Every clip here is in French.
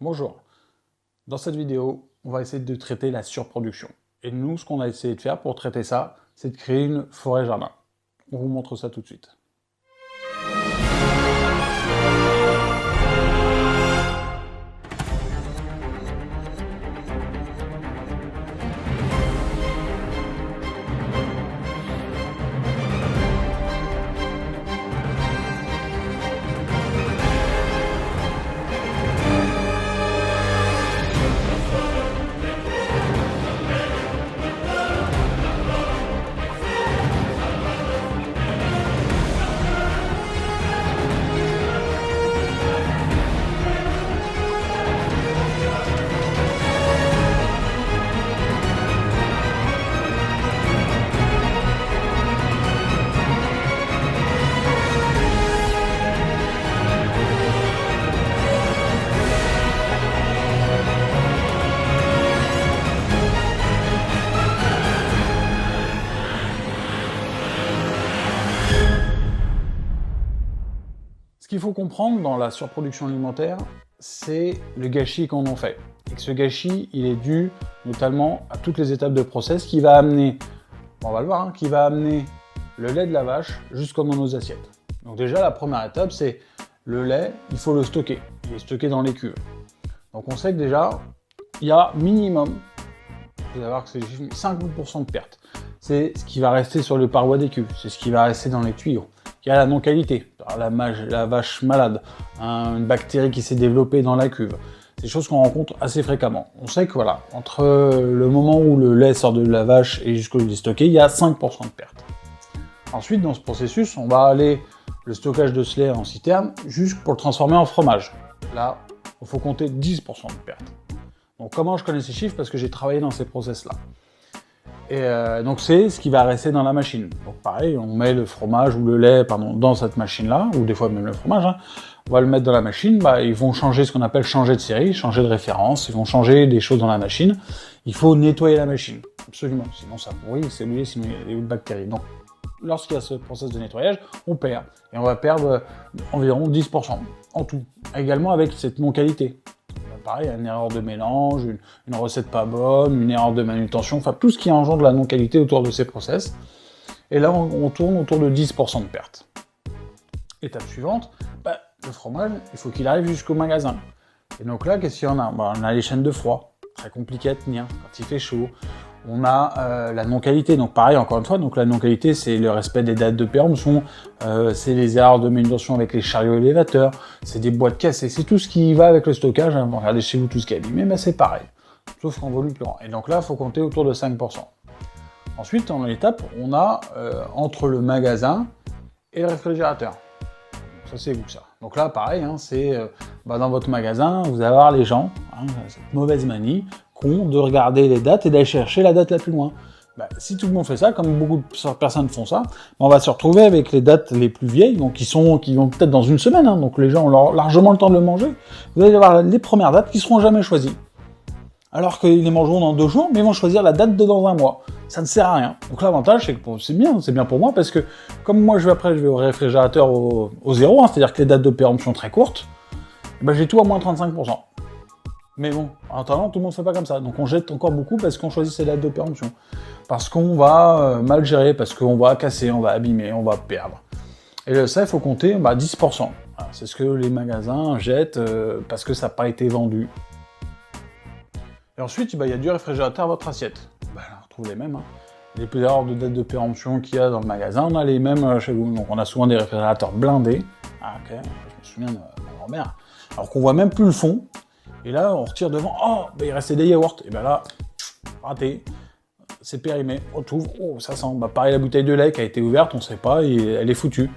Bonjour, dans cette vidéo, on va essayer de traiter la surproduction. Et nous, ce qu'on a essayé de faire pour traiter ça, c'est de créer une forêt-jardin. On vous montre ça tout de suite. Ce qu'il faut comprendre dans la surproduction alimentaire, c'est le gâchis qu'on en fait. Et que ce gâchis, il est dû notamment à toutes les étapes de process qui va amener, on va le voir, qui va amener le lait de la vache jusqu'à dans nos assiettes. Donc déjà, la première étape, c'est le lait, il faut le stocker. Il est stocké dans les cuves. Donc on sait que déjà, il y a minimum, vous allez voir que c'est 50% de perte. C'est ce qui va rester sur le paroi des cuves, c'est ce qui va rester dans les tuyaux. Il y a la non-qualité, la vache malade, une bactérie qui s'est développée dans la cuve. C'est des choses qu'on rencontre assez fréquemment. On sait que voilà, entre le moment où le lait sort de la vache et jusqu'au lait stocké, il y a 5% de perte. Ensuite, dans ce processus, on va aller le stockage de ce lait en citerne juste pour le transformer en fromage. Là, il faut compter 10% de perte. Donc comment je connais ces chiffres? Parce que j'ai travaillé dans ces process-là. Et donc c'est ce qui va rester dans la machine. Donc pareil, on met le fromage ou le lait dans cette machine-là, ou des fois même le fromage, on va le mettre dans la machine, ils vont changer ce qu'on appelle changer de série, changer de référence, ils vont changer des choses dans la machine. Il faut nettoyer la machine, absolument, sinon ça pourrit, c'est mouillé, sinon il y a des bactéries. Donc lorsqu'il y a ce process de nettoyage, on perd. Et on va perdre environ 10% en tout, également avec cette non-qualité. Pareil, une erreur de mélange, une recette pas bonne, une erreur de manutention, enfin tout ce qui engendre la non-qualité autour de ces process. Et là, on tourne autour de 10% de perte. Étape suivante, le fromage, il faut qu'il arrive jusqu'au magasin. Et donc là, qu'est-ce qu'il y en a? On a les chaînes de froid, très compliqué à tenir quand il fait chaud. On a la non-qualité, donc pareil, encore une fois, donc la non-qualité, c'est le respect des dates de péremption, c'est les erreurs de manutention avec les chariots élévateurs, c'est des boîtes cassées, c'est tout ce qui va avec le stockage. Regardez chez vous tout ce qui est abîmé, c'est pareil, sauf qu'en volume plus grand. Et donc là, il faut compter autour de 5%. Ensuite, en étape, on a entre le magasin et le réfrigérateur. Ça, c'est vous, ça. Donc là, pareil, c'est dans votre magasin, vous allez avoir les gens, cette mauvaise manie, de regarder les dates et d'aller chercher la date la plus loin. Si tout le monde fait ça, comme beaucoup de personnes font ça, on va se retrouver avec les dates les plus vieilles, donc qui vont peut-être dans une semaine, donc les gens ont largement le temps de le manger. Vous allez avoir les premières dates qui seront jamais choisies. Alors qu'ils les mangeront dans 2 jours, mais ils vont choisir la date de dans 1 mois. Ça ne sert à rien. Donc l'avantage, c'est que c'est bien pour moi, parce que comme moi je vais au réfrigérateur au zéro, c'est-à-dire que les dates de péremption sont très courtes, j'ai tout à moins 35%. Mais bon, en attendant, tout le monde ne fait pas comme ça. Donc on jette encore beaucoup parce qu'on choisit ces dates de péremption. Parce qu'on va mal gérer, parce qu'on va casser, on va abîmer, on va perdre. Et ça, il faut compter 10%. C'est ce que les magasins jettent parce que ça n'a pas été vendu. Et ensuite, il y a du réfrigérateur à votre assiette. On retrouve les mêmes. Les erreurs de date de péremption qu'il y a dans le magasin, on a les mêmes chez vous. Donc on a souvent des réfrigérateurs blindés. Je me souviens de ma grand-mère. Alors qu'on voit même plus le fond. Et là, on retire devant, il restait des yaourts. Et là, raté, c'est périmé, on ouvre, ça sent. Pareil, la bouteille de lait qui a été ouverte, on ne sait pas, elle est foutue.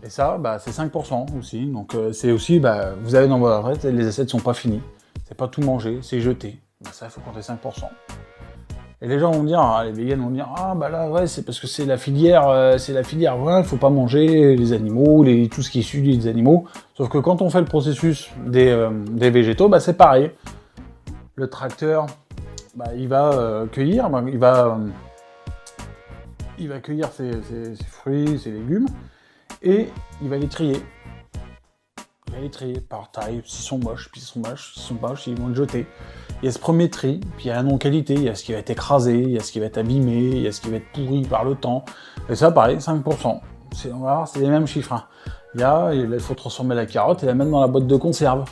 Et ça, c'est 5% aussi. Donc c'est aussi, vous avez dans votre assiette, les assiettes ne sont pas finies. C'est pas tout mangé, c'est jeté. Ça, il faut compter 5%. Et les gens vont dire, les véganes vont dire, c'est parce que c'est la filière, il faut pas manger les animaux, tout ce qui est issu des animaux. Sauf que quand on fait le processus des végétaux, c'est pareil. Le tracteur, il va cueillir, il va cueillir ses fruits, ses légumes, et il va les trier. il y a les tris par taille, s'ils sont moches, puis s'ils sont moches, ils vont être jetés. Il y a ce premier tri, puis il y a la non-qualité, il y a ce qui va être écrasé, il y a ce qui va être abîmé, il y a ce qui va être pourri par le temps. Et ça, pareil, 5%. On va voir, c'est les mêmes chiffres. Hein. Il faut transformer la carotte et la mettre dans la boîte de conserve.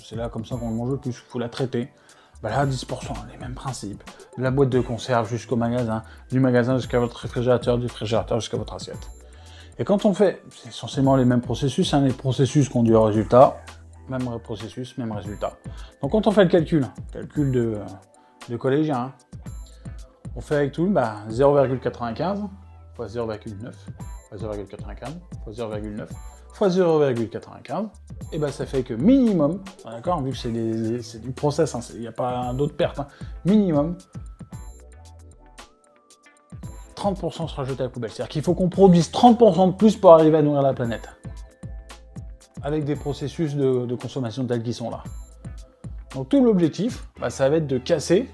C'est là comme ça qu'on le mange le plus, il faut la traiter. Bah là, 10%, les mêmes principes. De la boîte de conserve jusqu'au magasin, du magasin jusqu'à votre réfrigérateur, du réfrigérateur jusqu'à votre assiette. Et quand on fait, c'est essentiellement les mêmes processus, hein, les processus conduisent au résultat, même processus, même résultat. Donc quand on fait le calcul de collégien, hein, on fait avec tout, 0,95 fois 0,9 fois 0,95 fois 0,9 fois 0,95, et ça fait que minimum, d'accord, vu que c'est du process, hein, il n'y a pas d'autres pertes, hein, minimum 30% sera jeté à la poubelle. C'est-à-dire qu'il faut qu'on produise 30% de plus pour arriver à nourrir la planète. Avec des processus de consommation tels qu'ils sont là. Donc tout l'objectif, ça va être de casser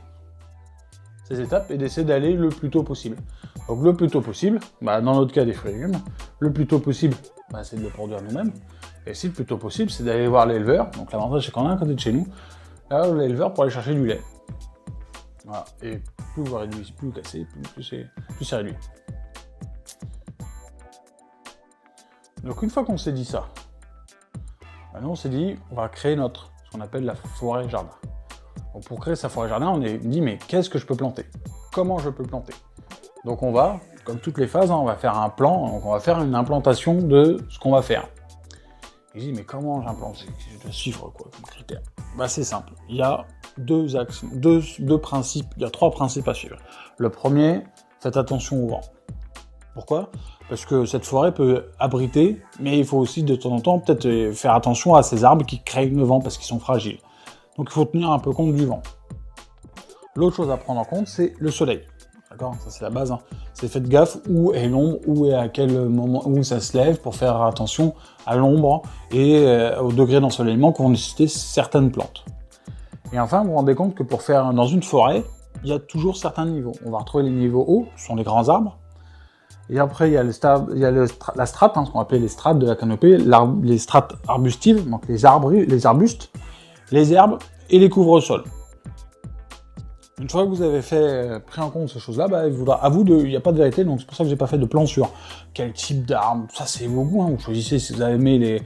ces étapes et d'essayer d'aller le plus tôt possible. Donc le plus tôt possible, dans notre cas des fruits et légumes, le plus tôt possible, c'est de le produire nous-mêmes. Et si le plus tôt possible, c'est d'aller voir l'éleveur. Donc l'avantage c'est qu'on a un côté de chez nous, là l'éleveur pour aller chercher du lait. Voilà. Et plus vous réduisez, plus vous cassez, plus c'est réduit. Donc une fois qu'on s'est dit ça, nous on s'est dit on va créer ce qu'on appelle la forêt-jardin. Donc pour créer sa forêt-jardin, on s'est dit mais qu'est-ce que je peux planter? Comment je peux planter? Donc on va, comme toutes les phases, on va faire un plan, donc on va faire une implantation de ce qu'on va faire. Et je dis mais comment j'implante? Je dois suivre quoi comme critère? C'est simple, il y a deux axes, deux principes, il y a trois principes à suivre. Le premier, faites attention au vent. Pourquoi? Parce que cette forêt peut abriter, mais il faut aussi de temps en temps peut-être faire attention à ces arbres qui créent le vent parce qu'ils sont fragiles. Donc il faut tenir un peu compte du vent. L'autre chose à prendre en compte, c'est le soleil. D'accord? Ça c'est la base. Hein. C'est faites gaffe où est l'ombre, où est à quel moment où ça se lève pour faire attention à l'ombre et au degré d'ensoleillement qu'ont nécessité certaines plantes. Et enfin, vous vous rendez compte que pour faire dans une forêt, il y a toujours certains niveaux. On va retrouver les niveaux hauts, ce sont les grands arbres. Et après, il y a la strate, ce qu'on appelle les strates de la canopée, les strates arbustives, donc les arbustes, les herbes et les couvre-sols. Une fois que vous avez pris en compte ces choses-là, il n'y a pas de vérité, donc c'est pour ça que j'ai pas fait de plan sur quel type d'arbre. Ça, c'est vos goûts. Hein. Vous choisissez si vous avez aimé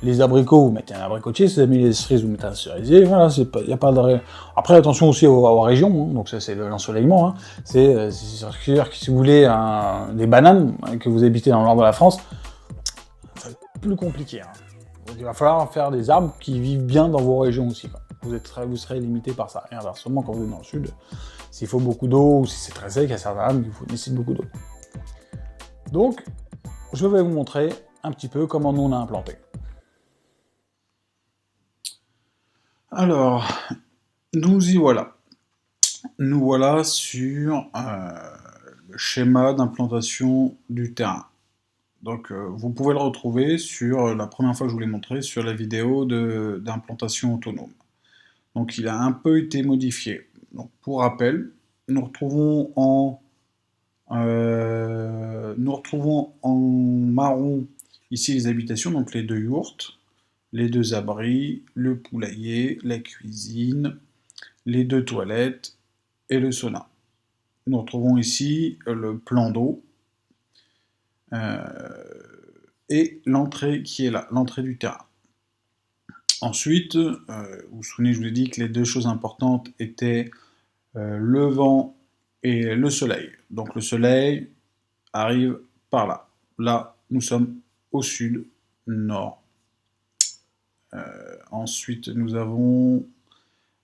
les abricots, vous mettez un abricotier. Si vous avez aimé les cerises, vous mettez un cerisier. Voilà, il y a pas de. Après, attention aussi aux régions. Hein. Donc ça, c'est l'ensoleillement. Hein. C'est sûr que si vous voulez des bananes que vous habitez dans le nord de la France, c'est plus compliqué. Hein. Donc, il va falloir faire des arbres qui vivent bien dans vos régions aussi. Quoi. Vous serez limité par ça. Et inversement, quand vous êtes dans le sud, s'il faut beaucoup d'eau ou si c'est très sec, il y a certains arbres qui nécessitent beaucoup d'eau. Donc, je vais vous montrer un petit peu comment nous on a implanté. Alors, nous y voilà. Nous voilà sur le schéma d'implantation du terrain. Donc, vous pouvez le retrouver sur la première fois que je vous l'ai montré, sur la vidéo d'implantation autonome. Donc, il a un peu été modifié. Donc, pour rappel, nous retrouvons en marron ici les habitations, donc les 2 yourtes, les 2 abris, le poulailler, la cuisine, les 2 toilettes et le sauna. Nous retrouvons ici le plan d'eau et l'entrée qui est là, l'entrée du terrain. Ensuite, vous vous souvenez, je vous ai dit que les 2 choses importantes étaient le vent et le soleil. Donc le soleil arrive par là. Là, nous sommes au sud, nord. Ensuite, nous avons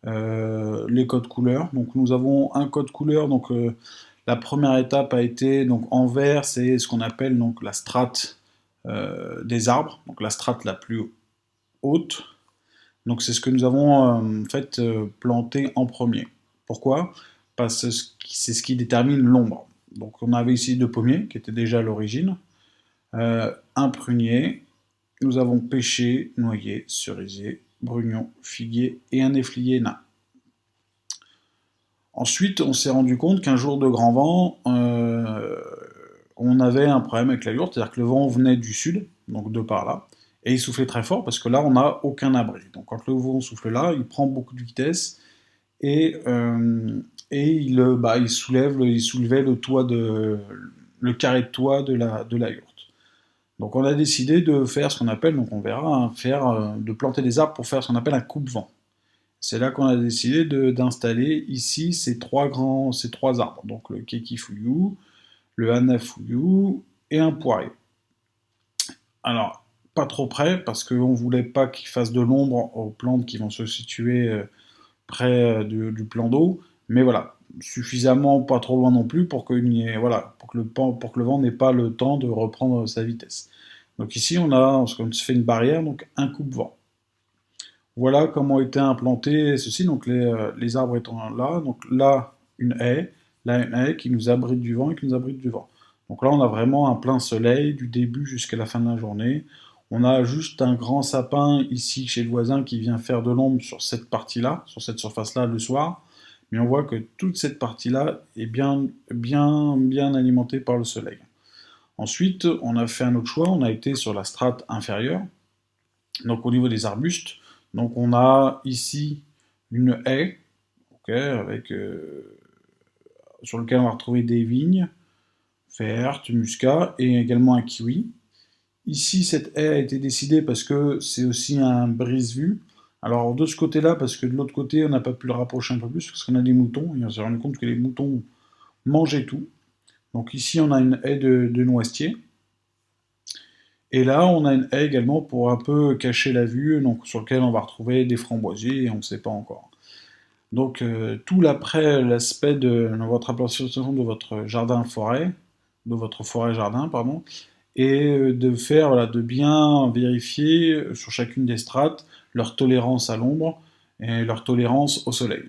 les codes couleurs. Donc nous avons un code couleur. Donc la première étape a été donc en vert, c'est ce qu'on appelle donc la strate des arbres. Donc la strate la plus haute. Donc c'est ce que nous avons planté en premier. Pourquoi? Parce que c'est ce qui détermine l'ombre. Donc on avait ici 2 pommiers qui étaient déjà à l'origine, un prunier, nous avons pêcher, noyer, cerisier, brugnon, figuier et un néflier nain. Ensuite, on s'est rendu compte qu'un jour de grand vent, on avait un problème avec la yourte, c'est-à-dire que le vent venait du sud, donc de par là, Et il soufflait très fort parce que là, on n'a aucun abri. Donc quand le vent souffle là, il prend beaucoup de vitesse et, il soulevait le carré de toit de la yourte. Donc on a décidé de faire ce qu'on appelle, donc on verra, hein, de planter des arbres pour faire ce qu'on appelle un coupe-vent. C'est là qu'on a décidé d'installer ici ces trois arbres, donc le kekifuyu, le hanafuyu et un poirier. Alors, pas trop près, parce qu'on ne voulait pas qu'il fasse de l'ombre aux plantes qui vont se situer près du plan d'eau, mais voilà, suffisamment pas trop loin non plus pour pour que le vent n'ait pas le temps de reprendre sa vitesse. Donc ici, on se fait une barrière, donc un coupe-vent. Voilà comment ont été implantés ceci, donc les arbres étant là, donc là une haie qui nous abrite du vent et qui nous abrite du vent. Donc là on a vraiment un plein soleil du début jusqu'à la fin de la journée. On a juste un grand sapin ici chez le voisin qui vient faire de l'ombre sur cette partie-là, sur cette surface-là le soir. Mais on voit que toute cette partie-là est bien alimentée par le soleil. Ensuite, on a fait un autre choix, on a été sur la strate inférieure, donc au niveau des arbustes. Donc on a ici une haie, sur lequel on va retrouver des vignes vertes, muscat et également un kiwi. Ici, cette haie a été décidée parce que c'est aussi un brise-vue. Alors de ce côté-là, parce que de l'autre côté, on n'a pas pu le rapprocher un peu plus, parce qu'on a des moutons, et on s'est rendu compte que les moutons mangeaient tout. Donc ici, on a une haie de noisetier. Et là, on a une haie également pour un peu cacher la vue, donc sur lequel on va retrouver des framboisiers, et on ne sait pas encore. Donc tout l'aspect de votre implantation de votre jardin-forêt, de votre forêt-jardin, pardon, et de bien vérifier sur chacune des strates leur tolérance à l'ombre et leur tolérance au soleil.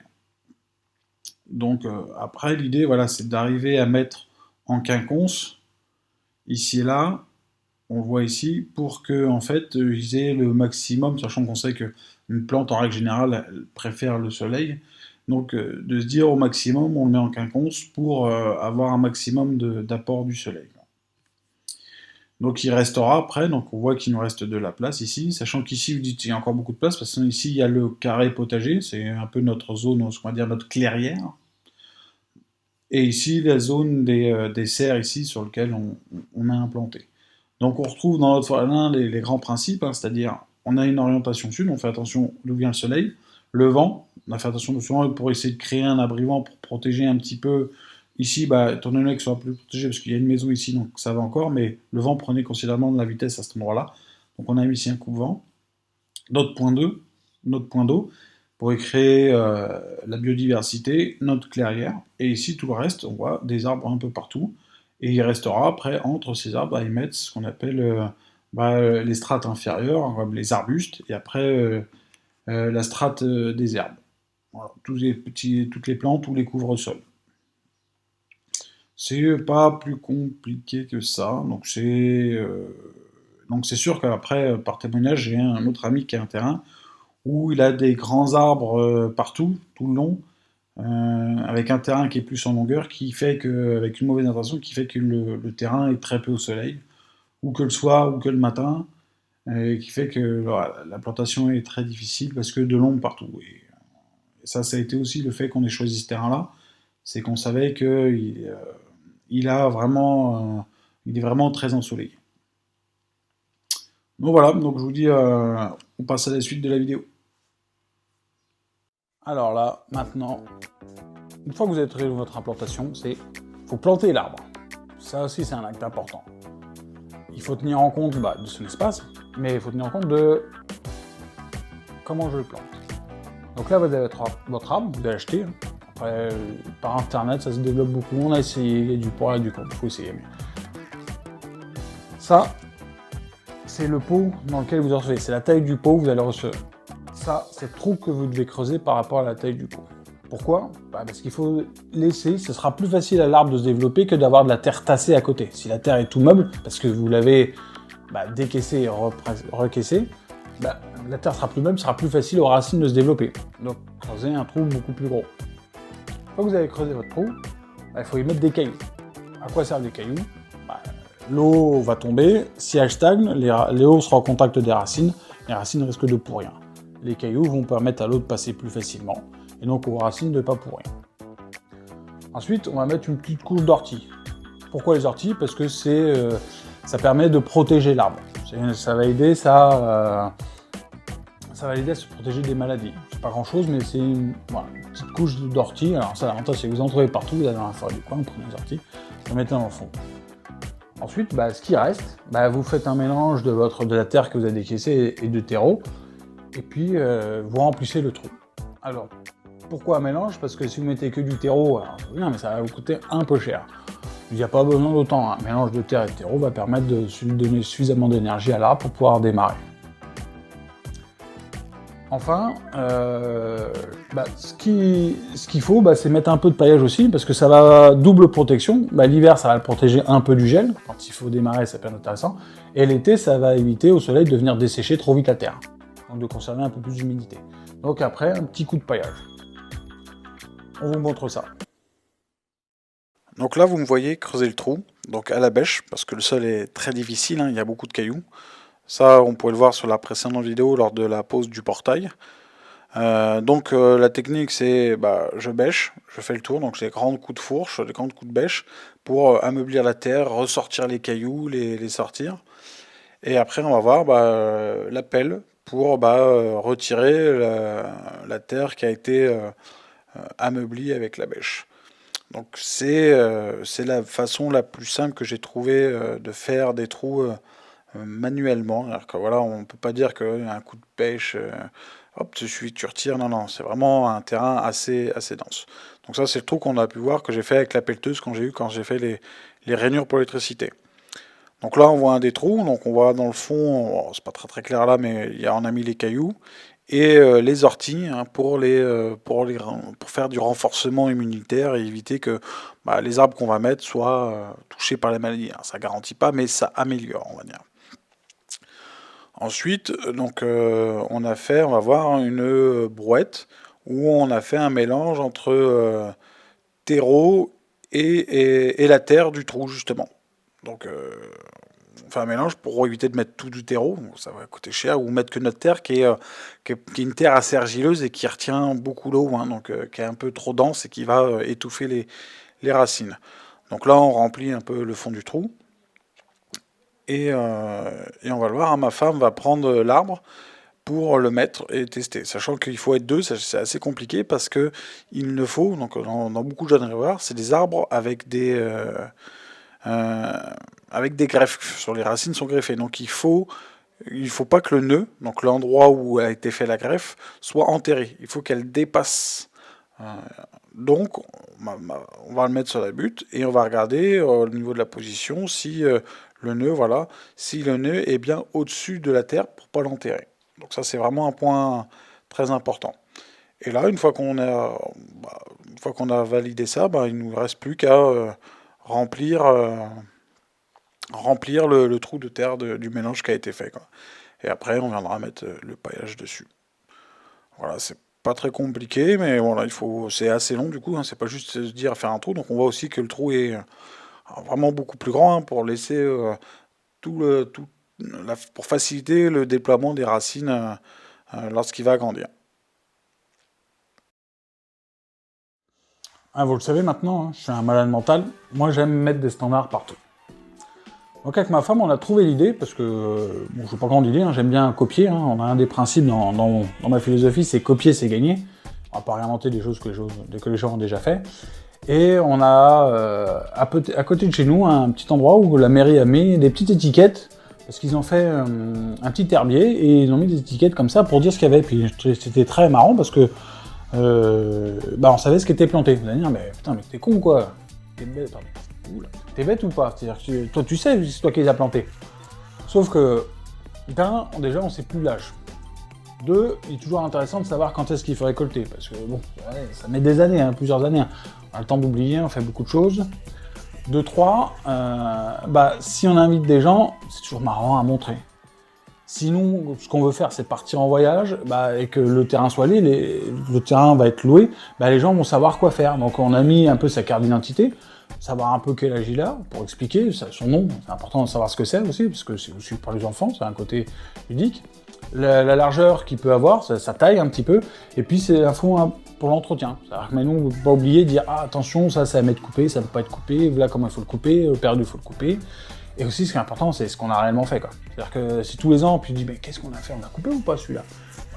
Donc après, l'idée, voilà, c'est d'arriver à mettre en quinconce, ici et là, on le voit ici, pour que en fait, ils aient le maximum, sachant qu'on sait qu'une plante, en règle générale, elle préfère le soleil. Donc de se dire au maximum, on le met en quinconce pour avoir un maximum d'apport du soleil. Donc il restera après, donc on voit qu'il nous reste de la place ici, sachant qu'ici vous dites qu'il y a encore beaucoup de place, parce que ici il y a le carré potager, c'est un peu notre zone, ce qu'on va dire notre clairière. Et ici la zone des serres ici sur lequel on a implanté. Donc on retrouve dans notre forêt les grands principes, hein, c'est-à-dire on a une orientation sud, on fait attention d'où vient le soleil, le vent, on a fait attention de souvent pour essayer de créer un abri-vent pour protéger un petit peu. Ici, étant donné que ce soit plus protégé, parce qu'il y a une maison ici, donc ça va encore, mais le vent prenait considérablement de la vitesse à cet endroit-là. Donc on a mis ici un coupe-vent. Notre point d'eau, pour y créer la biodiversité, notre clairière. Et ici, tout le reste, on voit des arbres un peu partout. Et il restera après, entre ces arbres, à émettre ce qu'on appelle les strates inférieures, les arbustes, et après la strate des herbes. Voilà, toutes les plantes, tous les couvre-sols. C'est pas plus compliqué que ça, donc c'est sûr qu'après, par témoignage, j'ai un autre ami qui a un terrain où il a des grands arbres partout, tout le long, avec un terrain qui est plus en longueur, qui fait que, avec une mauvaise intention, qui fait que le terrain est très peu au soleil, ou que le soir, ou que le matin, et qui fait que voilà, la plantation est très difficile parce que de l'ombre partout. Et ça a été aussi le fait qu'on ait choisi ce terrain-là, c'est qu'on savait qu'il il est vraiment très ensoleillé. Donc voilà, donc je vous dis, on passe à la suite de la vidéo. Alors là, maintenant, une fois que vous avez trouvé votre implantation, faut planter l'arbre. Ça aussi, c'est un acte important. Il faut tenir en compte de son espace, mais il faut tenir en compte de comment je le plante. Donc là, vous avez votre arbre, vous allez l'acheter. Après, par internet, ça se développe beaucoup. On a essayé, il y a du pour et du contre, il faut essayer. Ça, c'est le pot dans lequel vous recevez. C'est la taille du pot que vous allez recevoir. Ça, c'est le trou que vous devez creuser par rapport à la taille du pot. Pourquoi ? Parce qu'il faut laisser, ce sera plus facile à l'arbre de se développer que d'avoir de la terre tassée à côté. Si la terre est tout meuble, parce que vous l'avez décaissée et recaissée, la terre sera plus meuble, sera plus facile aux racines de se développer. Donc, creusez un trou beaucoup plus gros. Une fois que vous avez creusé votre trou, il faut y mettre des cailloux. À quoi servent les cailloux ? l'eau va tomber, si elle stagne, l'eau sera en contact des racines, les racines risquent de pourrir. Les cailloux vont permettre à l'eau de passer plus facilement, et donc aux racines de ne pas pourrir. Ensuite, on va mettre une petite couche d'ortie. Pourquoi les orties? Parce que ça permet de protéger l'arbre. Ça va aider à se protéger des maladies. C'est pas grand chose, mais c'est une petite couche d'ortie. Alors ça, l'avantage, c'est que vous en trouvez partout, vous allez dans la forêt du coin, vous prenez des orties, vous les mettez dans le fond. Ensuite, ce qui reste, vous faites un mélange de la terre que vous avez décaissée et de terreau, et puis vous remplissez le trou. Alors, pourquoi un mélange? Parce que si vous mettez que du terreau, bien, mais ça va vous coûter un peu cher. Il n'y a pas besoin d'autant. Un mélange de terre et de terreau va permettre de donner suffisamment d'énergie à l'arbre pour pouvoir démarrer. Enfin, ce qu'il faut, c'est mettre un peu de paillage aussi, parce que ça va double protection. L'hiver, ça va le protéger un peu du gel. Quand il faut démarrer, ça peut être intéressant. Et l'été, ça va éviter au soleil de venir dessécher trop vite la terre. Donc de conserver un peu plus d'humidité. Donc après, un petit coup de paillage. On vous montre ça. Donc là, vous me voyez creuser le trou, donc à la bêche, parce que le sol est très difficile, il y a beaucoup de cailloux. Ça, on pouvait le voir sur la précédente vidéo lors de la pose du portail. La technique, c'est je bêche, je fais le tour, donc j'ai des grands coups de fourche, des grands coups de bêche, pour ameublir la terre, ressortir les cailloux, les sortir. Et après, on va voir la pelle pour retirer la terre qui a été ameublie avec la bêche. Donc c'est la façon la plus simple que j'ai trouvé de faire des trous manuellement. Alors que voilà, on ne peut pas dire qu'un coup de pêche, hop, tu retires. Non, c'est vraiment un terrain assez dense. Donc ça, c'est le trou qu'on a pu voir que j'ai fait avec la pelleteuse quand j'ai fait les rainures pour l'électricité. Donc là, on voit un des trous. Donc on voit dans le fond, c'est pas très clair là, mais on a mis les cailloux. Et les orties pour faire du renforcement immunitaire et éviter que les arbres qu'on va mettre soient touchés par les maladies. Ça garantit pas, mais ça améliore, on va dire. Ensuite, on va voir une brouette où on a fait un mélange entre terreau et la terre du trou, justement. Donc on fait un mélange pour éviter de mettre tout du terreau, ça va coûter cher, ou mettre que notre terre qui est une terre assez argileuse et qui retient beaucoup l'eau, qui est un peu trop dense et qui va étouffer les racines. Donc là, on remplit un peu le fond du trou. Et on va le voir, ma femme va prendre l'arbre pour le mettre et tester. Sachant qu'il faut être deux, c'est assez compliqué parce que il ne faut, donc dans beaucoup de jardins rivoirs, c'est des arbres avec des greffes. Sur les racines sont greffées. Donc il faut pas que le nœud, donc l'endroit où a été fait la greffe, soit enterré. Il faut qu'elle dépasse. Donc on va le mettre sur la butte et on va regarder au niveau de la position si le nœud est bien au-dessus de la terre pour pas l'enterrer. Donc ça, c'est vraiment un point très important. Et là, une fois qu'on a validé ça, il nous reste plus qu'à remplir le trou de terre du mélange qui a été fait, quoi. Et après, on viendra mettre le paillage dessus. Voilà, c'est pas très compliqué, mais voilà, c'est assez long du coup. C'est pas juste se dire faire un trou. Donc on voit aussi que le trou est vraiment beaucoup plus grand pour laisser pour faciliter le déploiement des racines lorsqu'il va grandir. Vous le savez maintenant, je suis un malade mental. Moi, j'aime mettre des standards partout. Donc avec ma femme, on a trouvé l'idée, parce que, je n'ai pas grande idée, j'aime bien copier. On a un des principes dans ma philosophie, c'est copier, c'est gagner. On va pas réinventer des choses que les gens ont déjà fait. Et on a à côté de chez nous un petit endroit où la mairie a mis des petites étiquettes, parce qu'ils ont fait un petit herbier, et ils ont mis des étiquettes comme ça pour dire ce qu'il y avait. Puis c'était très marrant, parce que on savait ce qui était planté. Vous allez dire, mais putain, mais t'es con quoi. T'es bête ou pas? C'est-à-dire que toi tu sais, c'est toi qui les as plantés. Sauf que, déjà on sait plus l'âge. 2, il est toujours intéressant de savoir quand est-ce qu'il faut récolter, parce que ça met des années, plusieurs années. On a le temps d'oublier, on fait beaucoup de choses. 2, 3, si on invite des gens, c'est toujours marrant à montrer. Sinon, ce qu'on veut faire, c'est partir en voyage, et que le terrain soit loué, le terrain va être loué, les gens vont savoir quoi faire. Donc on a mis un peu sa carte d'identité, savoir un peu quel âge il a, pour expliquer son nom. C'est important de savoir ce que c'est aussi, parce que c'est aussi pour les enfants, c'est un côté ludique. La largeur qu'il peut avoir, sa taille un petit peu, et puis c'est l'info pour l'entretien. C'est-à-dire que maintenant, on ne peut pas oublier de dire « Ah, attention, ça va être coupé, ça ne peut pas être coupé, voilà comment il faut le couper, perdu, il faut le couper ». Et aussi, ce qui est important, c'est ce qu'on a réellement fait, quoi. C'est-à-dire que si tous les ans, puis tu dis « Mais qu'est-ce qu'on a fait? On a coupé ou pas celui-là ?»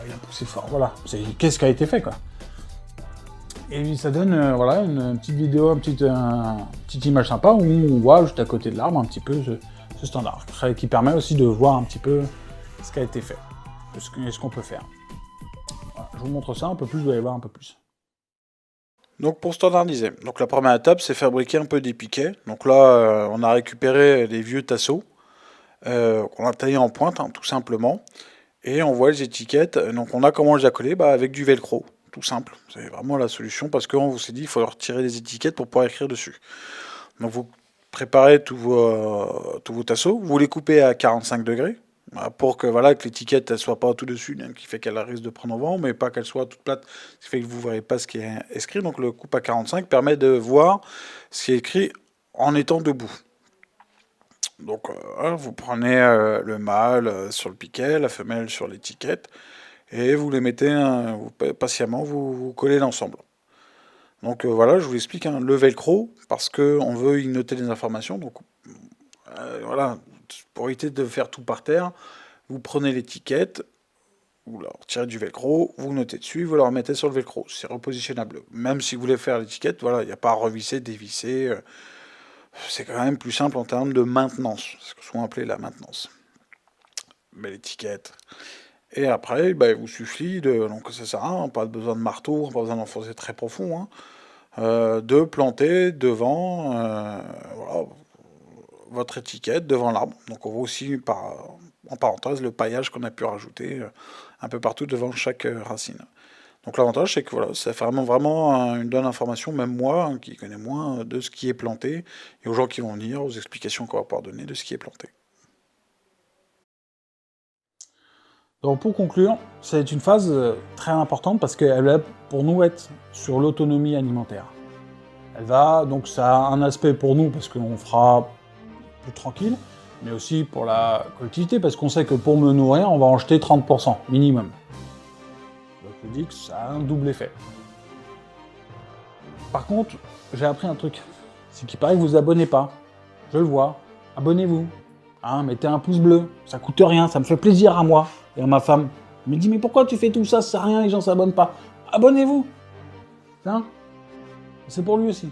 Il a poussé fort, voilà. C'est qu'est-ce qui a été fait, quoi. Et ça donne voilà, une petite vidéo, une petite image sympa où on voit juste à côté de l'arbre un petit peu ce standard, qui permet aussi de voir un petit peu ce qui a été fait, ce qu'on peut faire. Voilà, je vous montre ça un peu plus, vous allez voir un peu plus. Donc pour standardiser, donc la première étape c'est fabriquer un peu des piquets. Donc là on a récupéré les vieux tasseaux qu'on a taillés en pointe tout simplement. Et on voit les étiquettes, donc on a comment les accoler avec du velcro, tout simple. C'est vraiment la solution parce qu'on s'est dit il faut retirer les étiquettes pour pouvoir écrire dessus. Donc vous préparez tous vos tasseaux, vous les coupez à 45 degrés pour que voilà que l'étiquette ne soit pas tout dessus, qui fait qu'elle risque de prendre au vent, mais pas qu'elle soit toute plate, ce qui fait que vous ne verrez pas ce qui est écrit. Donc le coupe à 45 permet de voir ce qui est écrit en étant debout. Donc vous prenez le mâle sur le piquet, la femelle sur l'étiquette, et vous les mettez patiemment, vous collez l'ensemble. Donc voilà, je vous explique, le velcro, parce qu'on veut y noter des informations, donc voilà, pour éviter de faire tout par terre, vous prenez l'étiquette, vous la retirez du velcro, vous notez dessus, vous la remettez sur le velcro, c'est repositionnable. Même si vous voulez faire l'étiquette, voilà, il n'y a pas à revisser, dévisser, c'est quand même plus simple en termes de maintenance, c'est ce que souvent appelé la maintenance. Belle étiquette. Et après, il vous suffit de, donc ça sert à rien, pas besoin de marteau, pas besoin d'enfoncer très profond, de planter devant voilà, votre étiquette, devant l'arbre. Donc on voit aussi en parenthèse le paillage qu'on a pu rajouter un peu partout devant chaque racine. Donc l'avantage c'est que voilà, ça fait vraiment une bonne information, même moi qui connais moins de ce qui est planté, et aux gens qui vont venir, aux explications qu'on va pouvoir donner de ce qui est planté. Donc pour conclure, c'est une phase très importante parce qu'elle va pour nous être sur l'autonomie alimentaire. Elle va, donc ça a un aspect pour nous parce qu'on fera plus tranquille, mais aussi pour la collectivité parce qu'on sait que pour me nourrir, on va en jeter 30% minimum. Donc je dis que ça a un double effet. Par contre, j'ai appris un truc, c'est qu'il paraît que vous abonnez pas. Je le vois, abonnez-vous. Mettez un pouce bleu, ça coûte rien, ça me fait plaisir à moi et à ma femme. Elle me dit mais pourquoi tu fais tout ça, ça sert à rien, les gens s'abonnent pas. Abonnez-vous. C'est pour lui aussi.